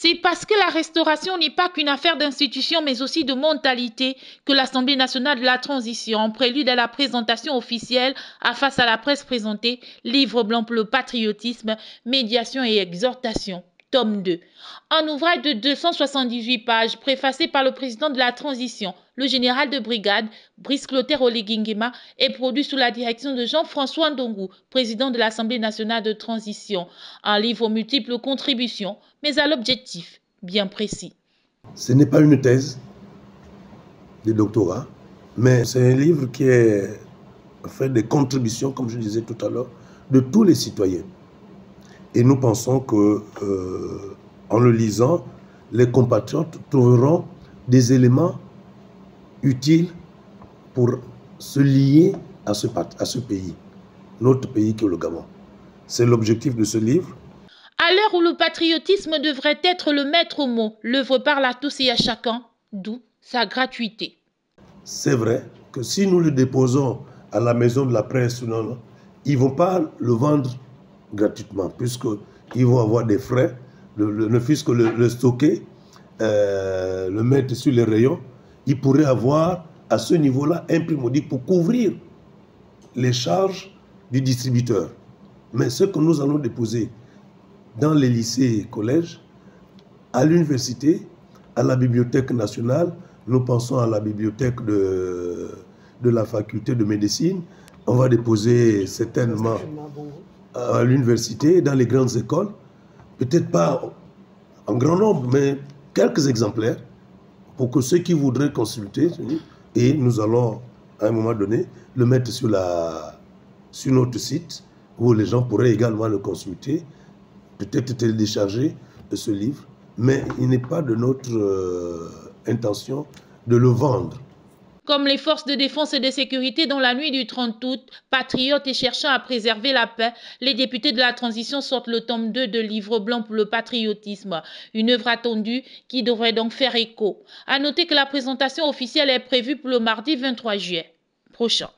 C'est parce que la restauration n'est pas qu'une affaire d'institution, mais aussi de mentalité, que l'Assemblée nationale de la transition, en prélude à la présentation officielle, a face à la presse présenté Livre blanc pour le patriotisme, médiation et exhortation. Tome 2. Un ouvrage de 278 pages, préfacé par le président de la transition, le général de brigade, Brice Clotaire Oligui-Nguema, est produit sous la direction de Jean-François Ndongou, président de l'Assemblée nationale de transition. Un livre aux multiples contributions, mais à l'objectif bien précis. Ce n'est pas une thèse de doctorat, mais c'est un livre qui est fait des contributions, comme je disais tout à l'heure, de tous les citoyens. Et nous pensons que, en le lisant, les compatriotes trouveront des éléments utiles pour se lier à ce pays, notre pays qui est le Gabon. C'est l'objectif de ce livre. À l'heure où le patriotisme devrait être le maître mot, l'œuvre parle à tous et à chacun, d'où sa gratuité. C'est vrai que si nous le déposons à la maison de la presse, ils ne vont pas le vendre gratuitement, puisqu'ils vont avoir des frais, ne fût-ce que le stocker, le mettre sur les rayons. Ils pourraient avoir à ce niveau-là un prix modique pour couvrir les charges du distributeur. Mais ce que nous allons déposer dans les lycées et collèges, à l'université, à la Bibliothèque nationale, nous pensons à la bibliothèque de la faculté de médecine, on va déposer certainement à l'université, dans les grandes écoles, peut-être pas en grand nombre, mais quelques exemplaires, pour que ceux qui voudraient consulter, et nous allons à un moment donné le mettre sur notre site, où les gens pourraient également le consulter, peut-être télécharger ce livre, mais il n'est pas de notre intention de le vendre. Comme les forces de défense et de sécurité dans la nuit du 30 août, patriotes et cherchant à préserver la paix, les députés de la transition sortent le tome 2 de Livre blanc pour le patriotisme, une œuvre attendue qui devrait donc faire écho. À noter que la présentation officielle est prévue pour le mardi 23 juillet prochain.